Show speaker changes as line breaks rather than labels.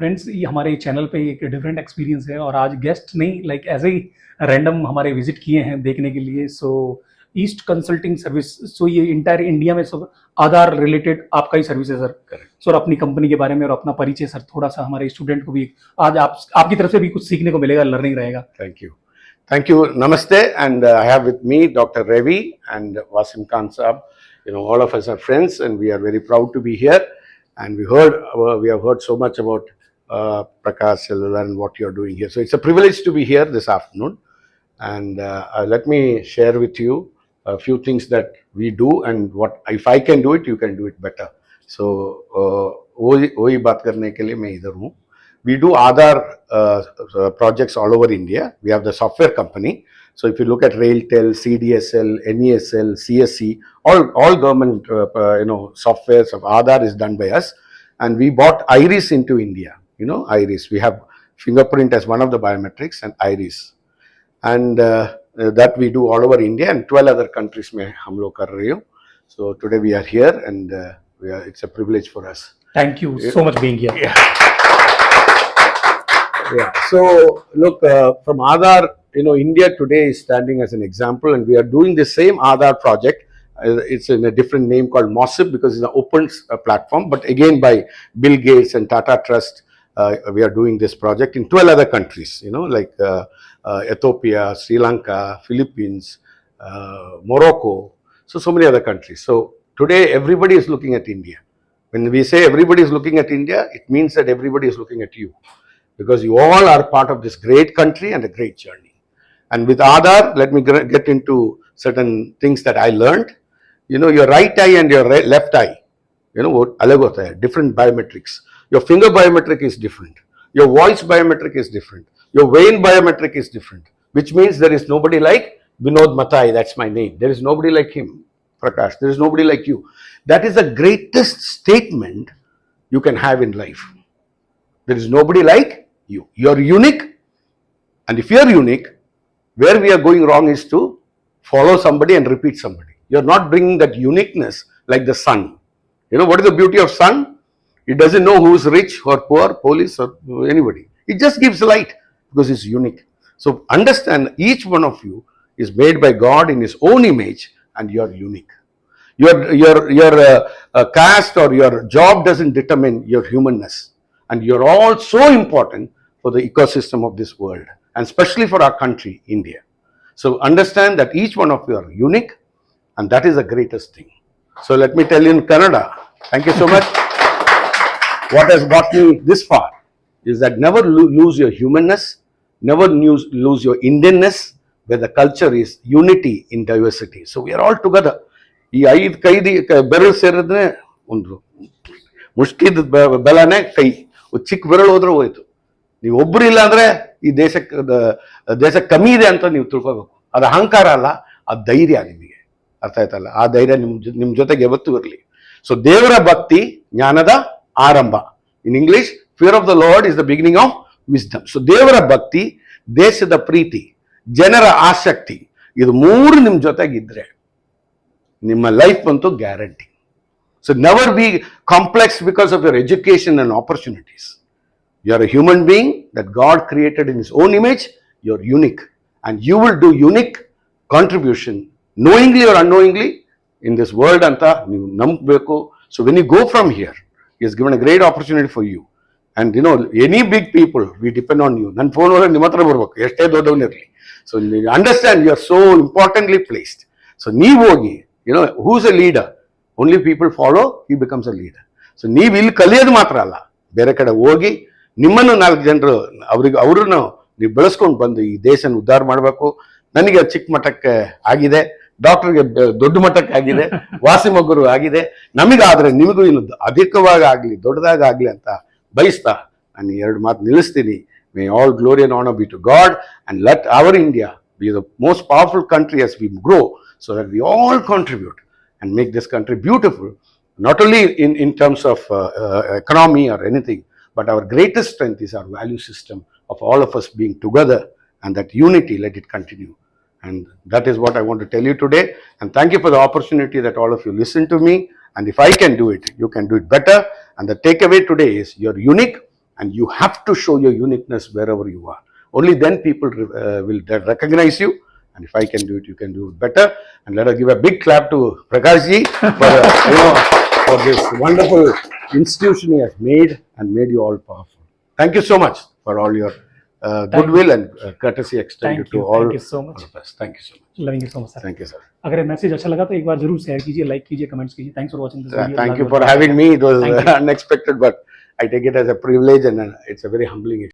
Friends, ये हमारे channel पे एक डिफरेंट एक्सपीरियंस है और आज गेस्ट नहीं, लाइक एज ए रैंडम हमारे विजिट किए हैं देखने के लिए. सो ईस्ट कंसल्टिंग सर्विस, सो ये इंटायर इंडिया में सब आधार रिलेटेड आपका ही सर्विस है सर. सर अपनी कंपनी के बारे में और अपना परिचय सर थोड़ा सा हमारे स्टूडेंट को भी आज आपकी तरफ से भी कुछ सीखने को मिलेगा, लर्निंग रहेगा.
Thank you. Namaste. And I have with me Dr. Ravi and Wasim Khan Saab. All of us are friends and we are very proud to be here. And we have heard so much about Prakash Cellular and what you're doing here. So it's a privilege to be here this afternoon. And let me share with you a few things that we do and what if I can do it, you can do it better. So वही बात करने के लिए मैं इधर हूँ. We do Aadhaar projects all over India. We have the software company. So if you look at RailTel, CDSL, NESL, CSC, all government softwares of Aadhaar is done by us. And we bought Iris into India. Iris. We have fingerprint as one of the biometrics and Iris. And that we do all over India and 12 other countries में हम लोग कर रहे हो. So today we are here and it's a privilege for us.
Thank you so much being here.
Yeah. So look, from Aadhaar, India today is standing as an example, and we are doing the same Aadhaar project. It's in a different name called MOSIP because it's an open platform, but again by Bill Gates and Tata Trust, we are doing this project in 12 other countries, like Ethiopia, Sri Lanka, Philippines, Morocco, so many other countries. So today everybody is looking at India. When we say everybody is looking at India, it means that everybody is looking at you. Because you all are part of this great country and a great journey. And with Aadhaar, let me get into certain things that I learned. Your right eye and your left eye, alag hota hai, different biometrics. Your finger biometric is different. Your voice biometric is different. Your vein biometric is different. Which means there is nobody like Vinod Matai, that's my name. There is nobody like him, Prakash. There is nobody like you. That is the greatest statement you can have in life. There is nobody like you. You are unique, and if you are unique, where we are going wrong is to follow somebody and repeat somebody. You are not bringing that uniqueness like the sun. What is the beauty of sun? It doesn't know who is rich or poor, police or anybody. It just gives light because it's unique. So understand, each one of you is made by God in His own image, and you are unique. Your caste or your job doesn't determine your humanness, and you're all so important for the ecosystem of this world, and especially for our country, India. So understand that each one of you are unique, and that is the greatest thing. So let me tell you in Kannada, thank you so much. What has got me this far is that never lose your humanness, never lose your Indianness, where the culture is unity in diversity. So we are all together. ಈ 5 ಕೈದಿ ಬೆರಳು ಸೇರಿದ್ರೆ ಒಂದು ಮುಷ್ಟಿದ ಬೆಲನೆ ಕೈ, ಚಿಕ್ಕ ಬೆರಳು ಹೋದ್ರೆ ಹೋಯ್ತು. ನೀವು ಒಬ್ರು ಇಲ್ಲ ಅಂದ್ರೆ ಈ ದೇಶ ಕಮ್ಮಿ ಇದೆ ಅಂತ ನೀವು ತಿಳ್ಕೋಬೇಕು. ಅದು ಅಹಂಕಾರ ಅಲ್ಲ, ಅದು ಧೈರ್ಯ. ನಿಮಗೆ ಅರ್ಥ ಆಯ್ತಲ್ಲ? ಆ ಧೈರ್ಯ ನಿಮ್ ಜೊತೆಗೆ ಯಾವತ್ತೂ ಇರಲಿ. ಸೊ ದೇವರ ಭಕ್ತಿ ಜ್ಞಾನದ ಆರಂಭ. In English, fear of the lord is the beginning of wisdom. So ದೇವರ ಭಕ್ತಿ, ದೇಶದ ಪ್ರೀತಿ, ಜನರ ಆಸಕ್ತಿ, ಇದು ಮೂರು ನಿಮ್ ಜೊತೆಗಿದ್ರೆ ನಿಮ್ಮ ಲೈಫ್ ಅಂತೂ guarantee. So never be complex because of your education and opportunities. You are a human being that God created in His own image. You are unique, and you will do unique contribution, knowingly or unknowingly, in this world. Anta ನೀವು ನಂಬಬೇಕು. So when you go from here, He has given a great opportunity for you. And any big people, we depend on you. ನನ್ನ phone ಒಳಗೆ ನಿಮ್ಮ ಹತ್ರ ಬರ್ಬೇಕು, ಎಷ್ಟೇ ದೊಡ್ಡವನಿರಲಿ. So understand, you are so importantly placed. So ನೀವು ಹೋಗಿ, who is a leader? Only people follow, he becomes a leader. So ನೀವು ಇಲ್ಲಿ ಕಲಿಯೋದು ಮಾತ್ರ ಅಲ್ಲ, ಬೇರೆ ಕಡೆ ಹೋಗಿ ನಿಮ್ಮನ್ನು 4 ಜನರು ಅವ್ರನ್ನು ನೀವು ಬೆಳೆಸ್ಕೊಂಡು ಬಂದು ಈ ದೇಶನ ಉದ್ಧಾರ ಮಾಡಬೇಕು. ನನಗೆ ಚಿಕ್ಕ ಮಟ್ಟಕ್ಕೆ ಆಗಿದೆ, ಡಾಕ್ಟರ್ಗೆ ದೊಡ್ಡ ಮಟ್ಟಕ್ಕೆ ಆಗಿದೆ, ವಾಸಿಮಗುರು ಆಗಿದೆ. ನಮಗಾದ್ರೆ ನಿಮಗೂ ಇನ್ನು ಅಧಿಕವಾಗಿ ಆಗಲಿ, ದೊಡ್ಡದಾಗಿ ಆಗಲಿ ಅಂತ ಬಯಸ್ತಾ ನಾನು 2 ಮಾತು ನಿಲ್ಲಿಸ್ತೀನಿ. May all glory and honour be to God, and let our India be the most powerful country as we grow, so that we all contribute and make this country beautiful, not only in terms of economy or anything, but our greatest strength is our value system of all of us being together, and that unity, let it continue. And that is what I want to tell you today. And thank you for the opportunity that all of you listen to me. And if I can do it, you can do it better. And the takeaway today is you're unique, and you have to show your uniqueness wherever you are. Only then people will recognize you, and if I can do it, you can do it better. And let us give a big clap to Prakash ji for for this wonderful institution he has made and made you all powerful. Thank you so much for all your goodwill and courtesy extended to all of us. Thank you so much.
Loving you so much sir.
Thank you, sir.
अगर ये message अच्छा लगा तो एक बार जरूर share कीजिए, like कीजिए, comments कीजिए. Thanks for watching this video.
Thank you for having me. It was unexpected, but I take it as a privilege, and it's a very humbling experience.